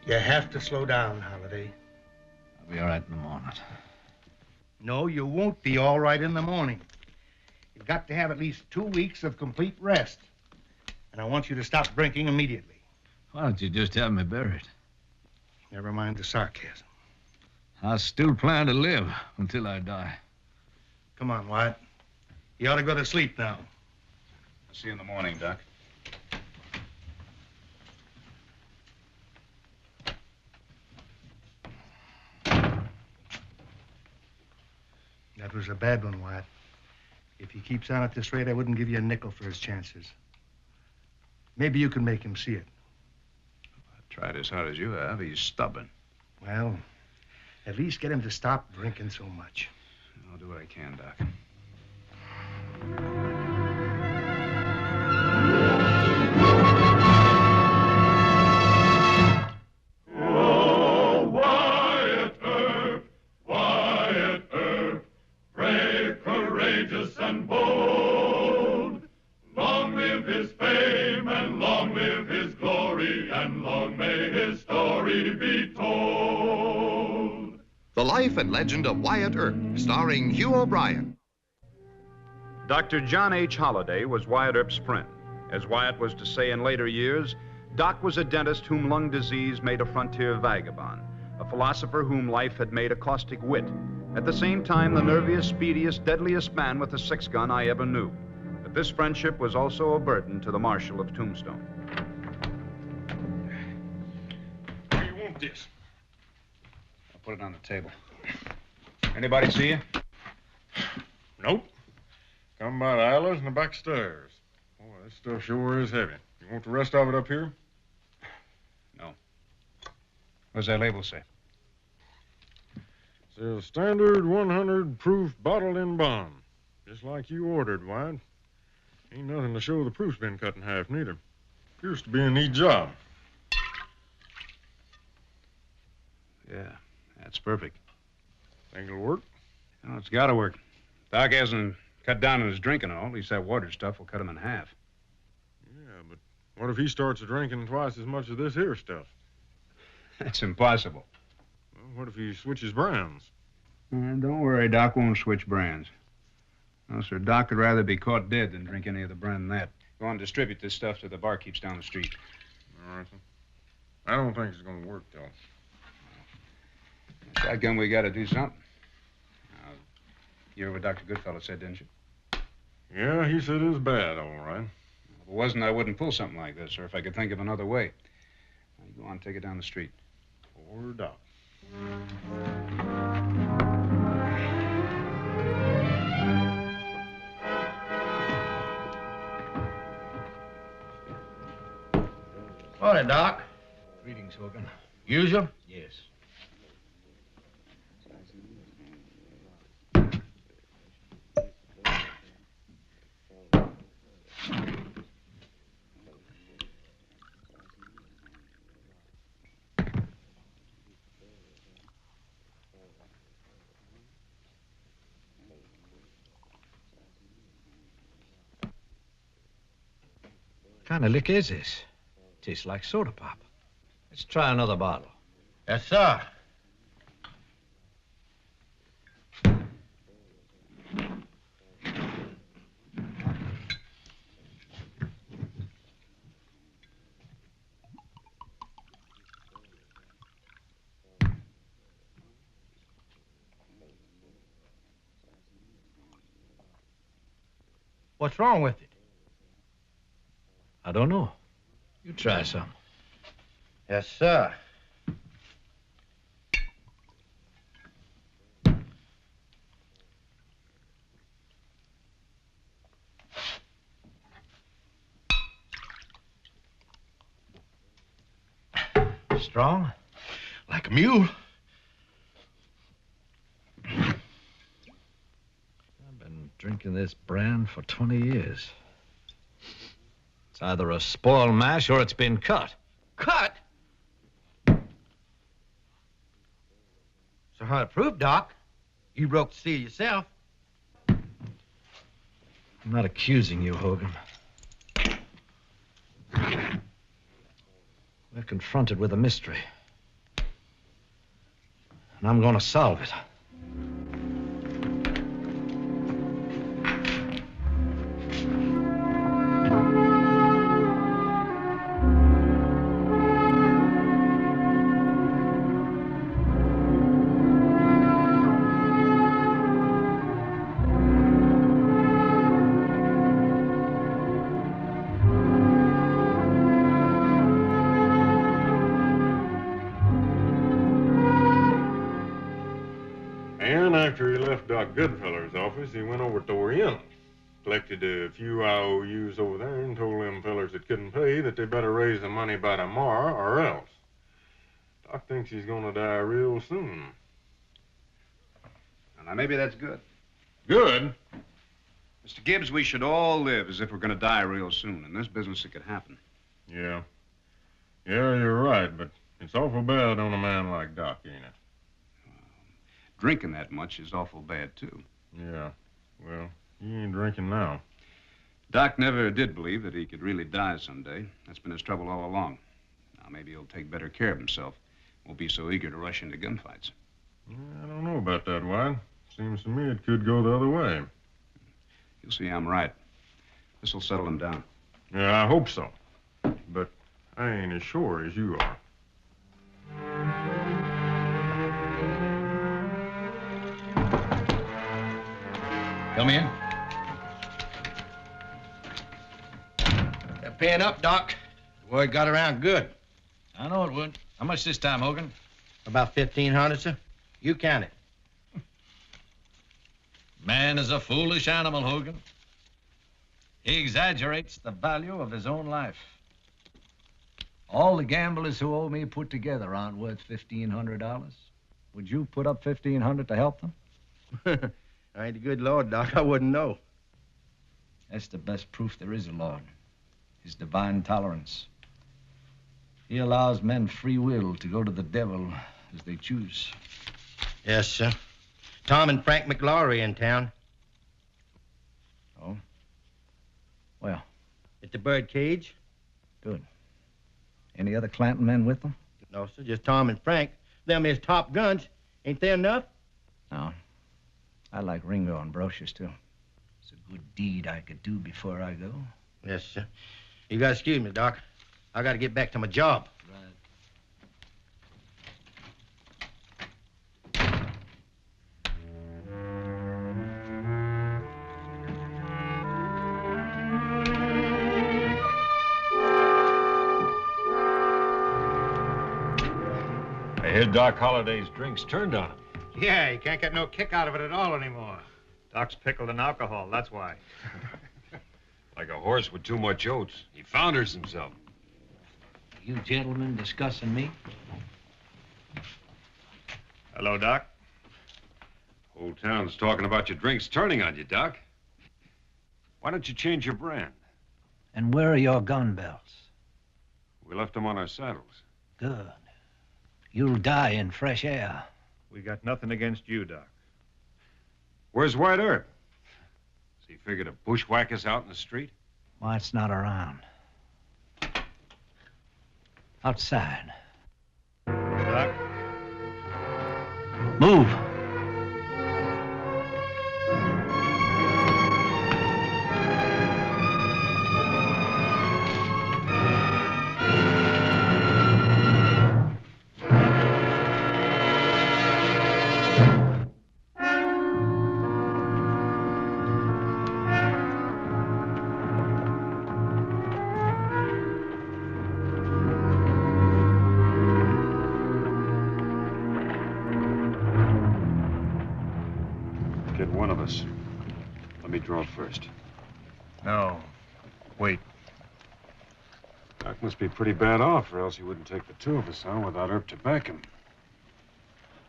You have to slow down, Holliday. I'll be all right in the morning. No, you won't be all right in the morning. You've got to have at least 2 weeks of complete rest. And I want you to stop drinking immediately. Why don't you just have me buried? Never mind the sarcasm. I still plan to live until I die. Come on, Wyatt. You ought to go to sleep now. I'll see you in the morning, Doc. That was a bad one, Wyatt. If he keeps on at this rate, I wouldn't give you a nickel for his chances. Maybe you can make him see it. I've tried as hard as you have. He's stubborn. Well, at least get him to stop drinking so much. I'll do what I can, Doc. Oh, Wyatt Earp, Wyatt Earp, brave, courageous, and bold. Long live his fame, and long live his glory, and long may his story be told. The Life and Legend of Wyatt Earp, starring Hugh O'Brien. Dr. John H. Holliday was Wyatt Earp's friend. As Wyatt was to say in later years, Doc was a dentist whom lung disease made a frontier vagabond, a philosopher whom life had made a caustic wit. At the same time, the nerviest, speediest, deadliest man with a six-gun I ever knew. But this friendship was also a burden to the Marshal of Tombstone. Where do you want this? I'll put it on the table. Anybody see you? Nope. Come by the aisles and the back stairs. Boy, this stuff sure is heavy. You want the rest of it up here? No. What does that label say? Says standard 100 proof bottled in bond. Just like you ordered, Wyatt. Ain't nothing to show the proof's been cut in half, neither. Appears to be a neat job. Yeah, that's perfect. Think it'll work? Well, it's got to work. Doc hasn't cut down on his drinking at all. At least that water stuff will cut him in half. Yeah, but what if he starts drinking twice as much of this here stuff? That's impossible. Well, what if he switches brands? Don't worry, Doc won't switch brands. No, sir, Doc would rather be caught dead than drink any other brand than that. Go on and distribute this stuff to the barkeeps down the street. All right, sir. I don't think it's going to work, though. Shotgun, we got to do something. You heard what Dr. Goodfellow said, didn't you? Yeah, he said it was bad, all right. If it wasn't, I wouldn't pull something like this, or if I could think of another way. Now, you go on, take it down the street. Poor Doc. Morning, Doc. Greetings, Hogan. Usual? Yes. What kind of liquor is this? Tastes like soda pop. Let's try another bottle. Yes, sir. What's wrong with it? I don't know. You try some. Yes, sir. Strong? Like a mule. I've been drinking this brand for 20 years. It's either a spoiled mash or it's been cut. Cut? So how to prove, Doc? You broke the seal yourself. I'm not accusing you, Hogan. We're confronted with a mystery. and I'm going to solve it. After he left Doc Goodfeller's office, he went over to Oriental, collected a few IOUs over there, and told them fellers that couldn't pay that they better raise the money by tomorrow or else. Doc thinks he's going to die real soon. Now, maybe that's good. Good? Mr. Gibbs, we should all live as if we're going to die real soon. In this business, it could happen. Yeah. Yeah, you're right, but it's awful bad on a man like Doc, ain't it? Drinking that much is awful bad, too. Yeah. Well, he ain't drinking now. Doc never did believe that he could really die someday. That's been his trouble all along. Now, maybe he'll take better care of himself. Won't be so eager to rush into gunfights. Yeah, I don't know about that, Wyatt. Seems to me it could go the other way. You'll see I'm right. This'll settle him down. Yeah, I hope so. But I ain't as sure as you are. Come in. They're paying up, Doc. The word got around good. I know it would. How much this time, Hogan? About 1,500, sir. You count it. Man is a foolish animal, Hogan. He exaggerates the value of his own life. All the gamblers who owe me put together aren't worth $1,500. Would you put up $1,500 to help them? I ain't the good Lord, Doc. I wouldn't know. That's the best proof there is of Lord. His divine tolerance. He allows men free will to go to the devil as they choose. Yes, sir. Tom and Frank McLaury in town. Oh? Well, At the bird cage? good. Any other Clanton men with them? No, sir. Just Tom and Frank. Them is top guns. Ain't they enough? No. I like Ringo and brochures, too. It's a good deed I could do before I go. Yes, sir. You gotta excuse me, Doc. I gotta get back to my job. I hear Doc Holliday's drinks turned on him. Yeah, you can't get no kick out of it at all anymore. Doc's pickled in alcohol, that's why. Like a horse with too much oats. He founders himself. You gentlemen discussing me? Hello, Doc. Whole town's talking about your drinks turning on you, Doc. Why don't you change your brand? And where are your gun belts? We left them on our saddles. Good. You'll die in fresh air. We got nothing against you, Doc. Where's Wyatt Earp? Has he figured to bushwhack us out in the street? Wyatt's not around. Outside. Doc? Move. Get one of us. Let me draw first. No. Wait. Doc must be pretty bad off, or else he wouldn't take the two of us on without Earp to back him.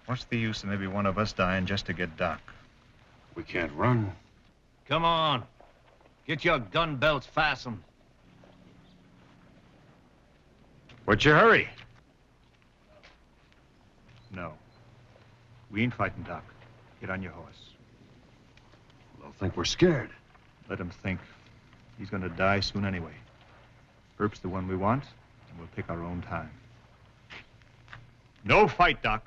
What's the use of maybe one of us dying just to get Doc? We can't run. Come on. Get your gun belts fastened. What's your hurry? No. We ain't fighting Doc. Get on your horse. They'll think we're scared. Let him think. He's gonna die soon anyway. Earp's the one we want, and we'll pick our own time. No fight, Doc.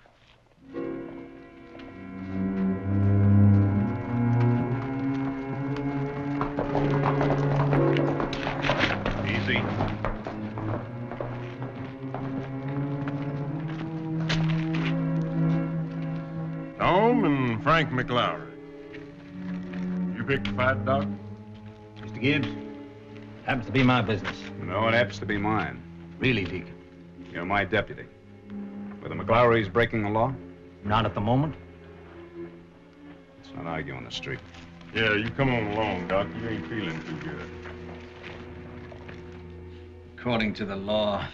Jerome and Frank McLaury. You picked the fight, Doc? Mr. Gibbs, happens to be my business. No, it happens to be mine. Really, Deacon? You're my deputy. Were the McLaurys breaking the law? Not at the moment. Let's not argue on the street. Yeah, you come on along, Doc. You ain't feeling too good. According to the law,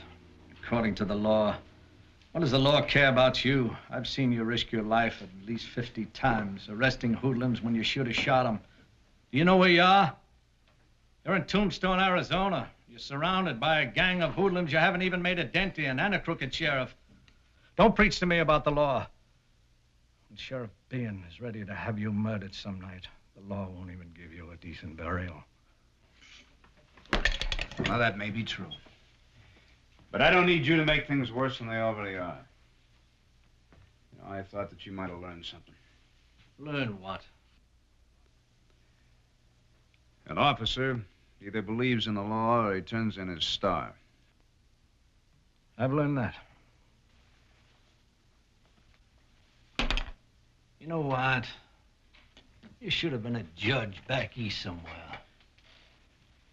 what does the law care about you? I've seen you risk your life at least 50 times, arresting hoodlums when you should have shot them. Do you know where you are? You're in Tombstone, Arizona. You're surrounded by a gang of hoodlums you haven't even made a dent in, and a crooked sheriff. Don't preach to me about the law. When Sheriff Bean is ready to have you murdered some night, the law won't even give you a decent burial. Well, that may be true. But I don't need you to make things worse than they already are. You know, I thought that you might have learned something. Learn what? An officer either believes in the law or he turns in his star. I've learned that. You know what? You should have been a judge back east somewhere.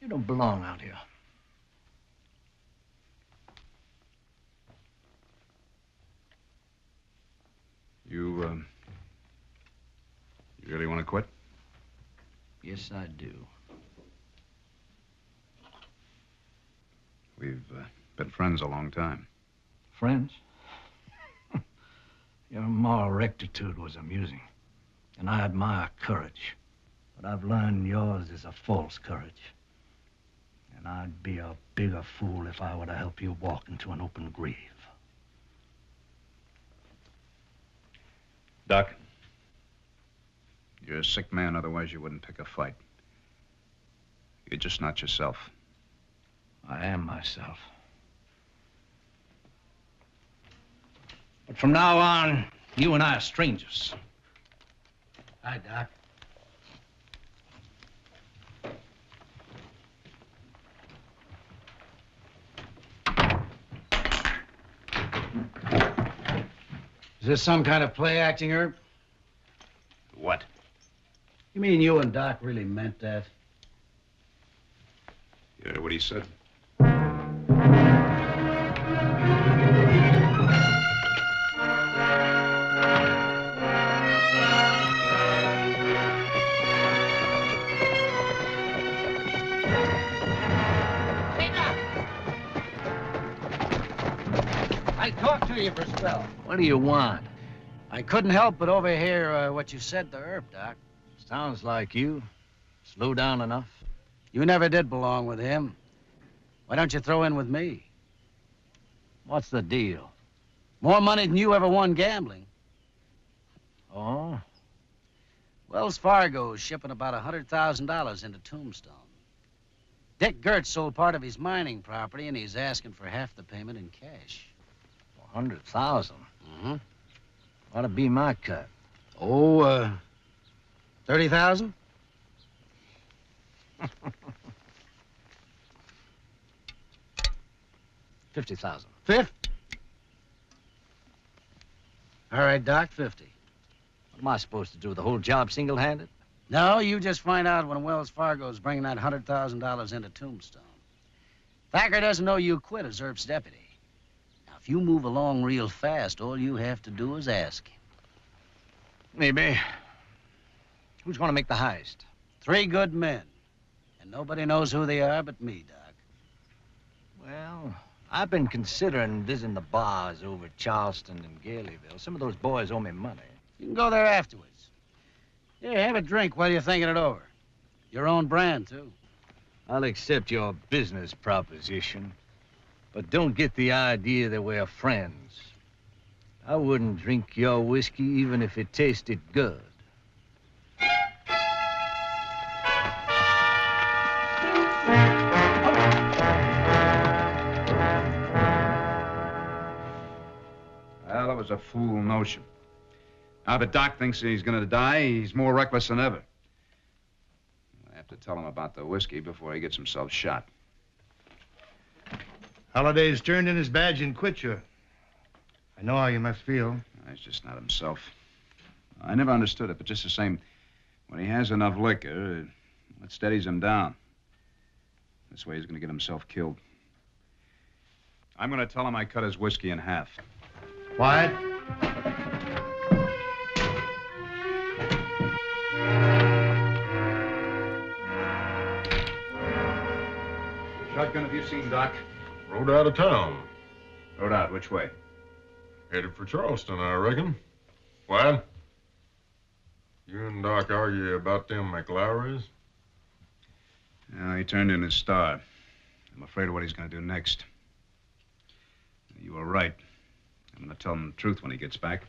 You don't belong out here. You really want to quit? Yes, I do. We've been friends a long time. Friends? Your moral rectitude was amusing, and I admire courage. But I've learned yours is a false courage. And I'd be a bigger fool if I were to help you walk into an open grave. Doc, you're a sick man, otherwise you wouldn't pick a fight. You're just not yourself. I am myself. But from now on, you and I are strangers. Hi, Doc. Is this some kind of play acting, Earp? What? You mean you and Doc really meant that? You heard what he said? I talked to you for a spell. What do you want? I couldn't help but overhear what you said to Earp, Doc. Sounds like you. Slow down enough. You never did belong with him. Why don't you throw in with me? What's the deal? More money than you ever won gambling. Oh? Wells Fargo's shipping about $100,000 into Tombstone. Dick Gertz sold part of his mining property, and he's asking for half the payment in cash. 100,000? Mm-hmm. Ought to be my cut. Oh, 30,000? 50,000. 50? All right, Doc, 50. What am I supposed to do, the whole job single-handed? No, you just find out when Wells Fargo's bringing that $100,000 into Tombstone. Thacker doesn't know you quit as Earp's deputy. Now, if you move along real fast, all you have to do is ask him. Maybe. Who's going to make the heist? 3 good men. And nobody knows who they are but me, Doc. Well, I've been considering visiting the bars over at Charleston and Galeyville. Some of those boys owe me money. You can go there afterwards. Here, have a drink while you're thinking it over. Your own brand, too. I'll accept your business proposition, but don't get the idea that we're friends. I wouldn't drink your whiskey even if it tasted good. Well, it was a fool notion. Now that Doc thinks he's going to die, he's more reckless than ever. I have to tell him about the whiskey before he gets himself shot. Holliday's turned in his badge and quit you. I know how you must feel. He's just not himself. I never understood it, but just the same, when he has enough liquor, it steadies him down. This way he's going to get himself killed. I'm going to tell him I cut his whiskey in half. Wyatt? Shotgun have you seen, Doc? Rode out of town. Rode out, which way? Headed for Charleston, I reckon. Wyatt? You and Doc argue about them McLowrys? Yeah, he turned in his star. I'm afraid of what he's going to do next. You were right. I'm going to tell him the truth when he gets back.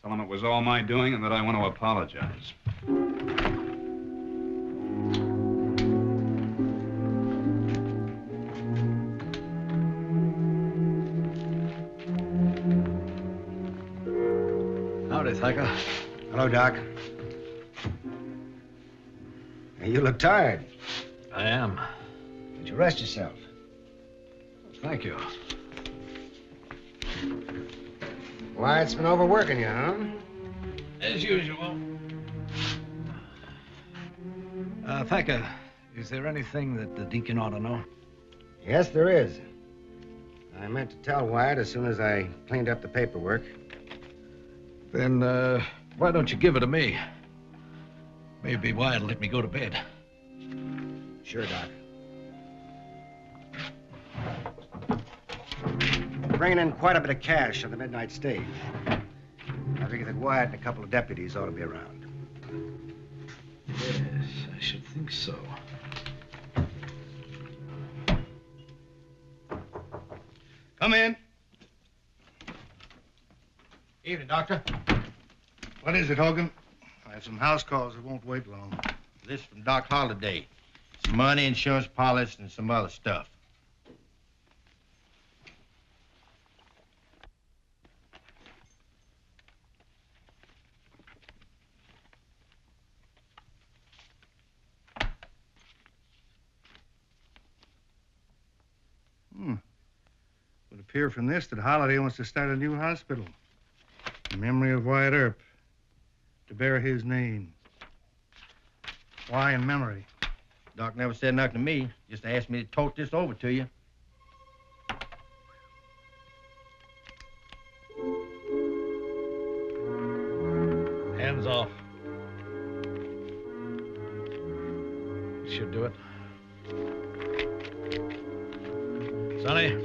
Tell him it was all my doing and that I want to apologize. Howdy, Thacker. Hello, Doc. Hey, you look tired. I am. Did you rest yourself? Thank you. Wyatt's been overworking you, huh? As usual. Thacker, is there anything that the deacon ought to know? Yes, there is. I meant to tell Wyatt as soon as I cleaned up the paperwork. Then, why don't you give it to me? Maybe Wyatt'll let me go to bed. Sure, Doc. Bringing in quite a bit of cash on the midnight stage. I figure that Wyatt and a couple of deputies ought to be around. Yes, I should think so. Come in. Evening, Doctor. What is it, Hogan? I have some house calls that won't wait long. This from Doc Holliday. Some money, insurance policy, and some other stuff. It would appear from this that Holliday wants to start a new hospital in memory of Wyatt Earp, to bear his name. Why in memory? Doc never said nothing to me. Just asked me to tote this over to you. Hands off. Should do it. Sonny,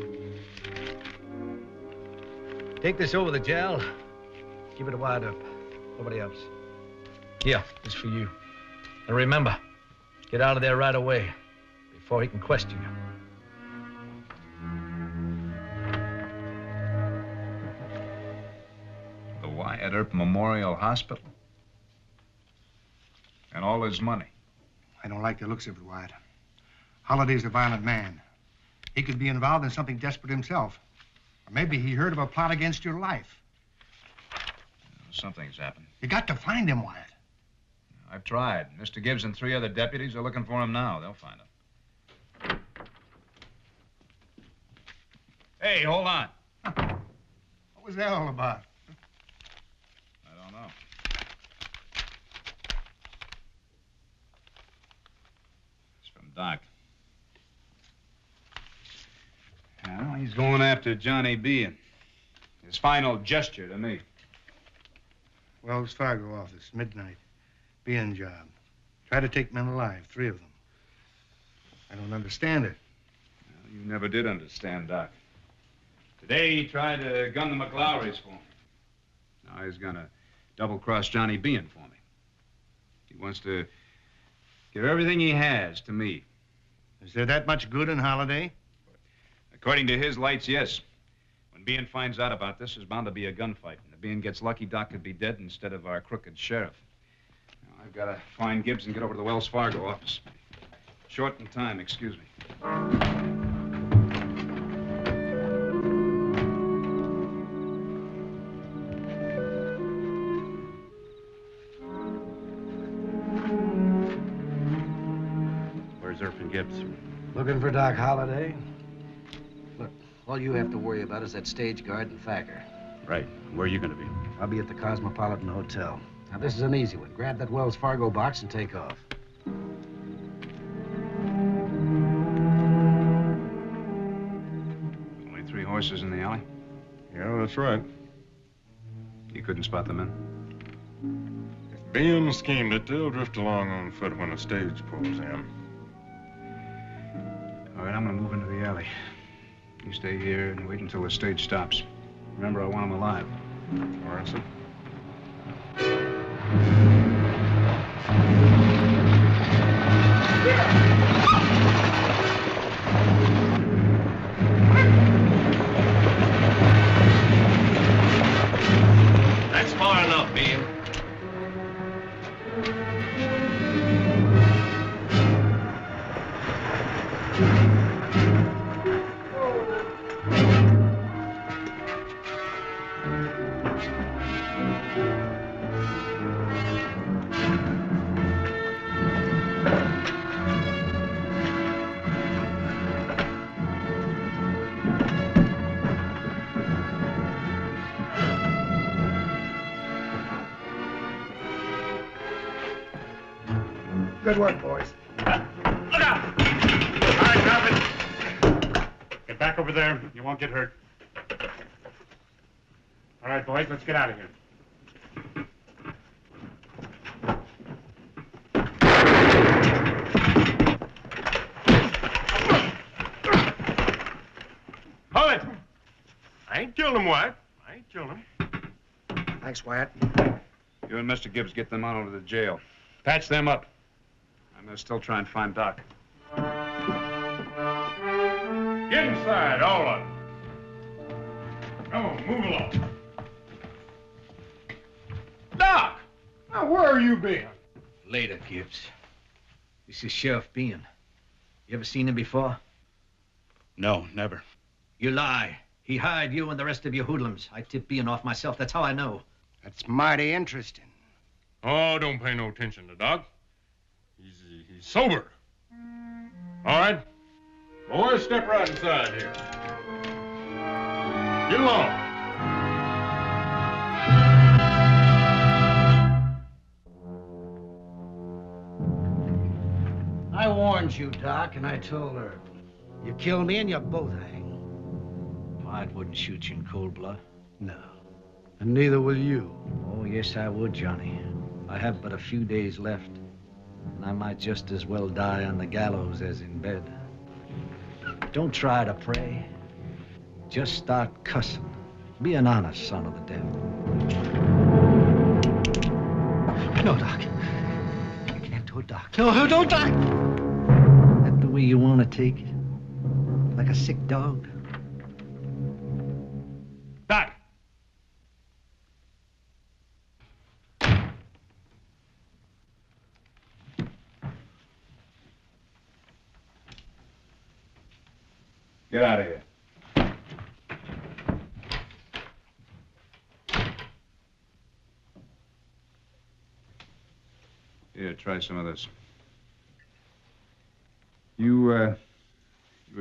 take this over the jail. Give it to Wyatt Earp. Nobody else. Here, this is for you. And remember, get out of there right away before he can question you. The Wyatt Earp Memorial Hospital? And all his money? I don't like the looks of it, Wyatt. Holliday's a violent man. He could be involved in something desperate himself. Or maybe he heard of a plot against your life. Something's happened. You got to find him, Wyatt. I've tried. Mr. Gibbs and 3 other deputies are looking for him now. They'll find him. Hey, hold on. What was that all about? I don't know. It's from Doc. Well, he's going after Johnny B. His final gesture to me. Wells Fargo office, midnight. Being job. Try to take men alive, 3 of them. I don't understand it. Well, you never did understand, Doc. Today he tried to gun the McLowrys for me. Now he's gonna double-cross Johnny Bean for me. He wants to give everything he has to me. Is there that much good in Holliday? According to his lights, yes. When Bean finds out about this, there's bound to be a gunfight. And if Bean gets lucky, Doc could be dead instead of our crooked sheriff. Now, I've got to find Gibbs and get over to the Wells Fargo office. Short in time, excuse me. Where's Earp and Gibbs? Looking for Doc Holliday? Look, all you have to worry about is that stage guard and Thacker. Right. Where are you going to be? I'll be at the Cosmopolitan Hotel. Now, this is an easy one. Grab that Wells Fargo box and take off. Only 3 horses in the alley? Yeah, that's right. You couldn't spot the men? If Ben schemed it, they'll drift along on foot when a stage pulls in. All right, I'm gonna move into the alley. You stay here and wait until the stage stops. Remember, I want them alive. All right, sir. That's far enough, Bean. Good work, boys. Look out! All right, drop it. Get back over there. You won't get hurt. All right, boys, let's get out of here. Hold it! I ain't killed him, Wyatt. I ain't killed him. Thanks, Wyatt. You and Mr. Gibbs get them on over to the jail. Patch them up. I'm gonna still try and find Doc. Get inside, all of them. Come on, move along. Doc! Now, where are you been? Later, Gibbs. This is Sheriff Bean. You ever seen him before? No, never. You lie. He hired you and the rest of your hoodlums. I tipped Bean off myself. That's how I know. That's mighty interesting. Oh, don't pay no attention to Doc. He's sober. All right. Boys, step right inside here. Get along. I warned you, Doc, and I told her. You kill me and you both hang. I wouldn't shoot you in cold blood. No. And neither will you. Oh, yes, I would, Johnny. I have but a few days left. And I might just as well die on the gallows as in bed. Don't try to pray. Just start cussing. Be an honest son of the devil. No, Doc. You can't do it, Doc. No, don't, Doc. That the way you want to take it? Like a sick dog? Doc. Get out of here. Here, try some of this. You were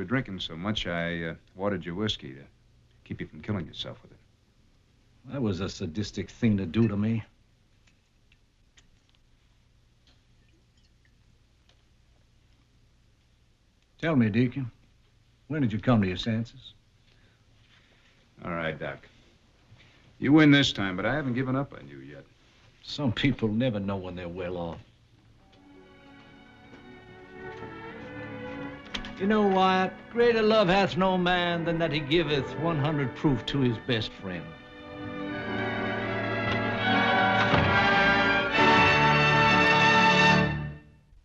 drinking so much, I watered your whiskey to keep you from killing yourself with it. That was a sadistic thing to do to me. Tell me, Deacon, when did you come to your senses? All right, Doc. You win this time, but I haven't given up on you yet. Some people never know when they're well off. You know, Wyatt, greater love hath no man than that he giveth 100 proof to his best friend.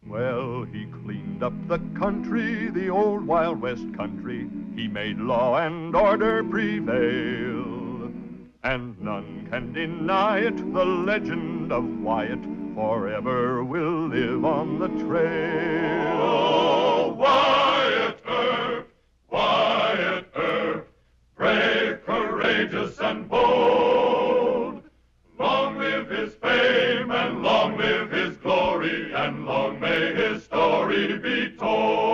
Well, he cleaned up the country, the old Wild West country. He made law and order prevail. And none can deny it, the legend of Wyatt forever will live on the trail. Oh, Wyatt Earp, Wyatt Earp, brave, courageous, and bold. Long live his fame, and long live his glory, and long may his story be told.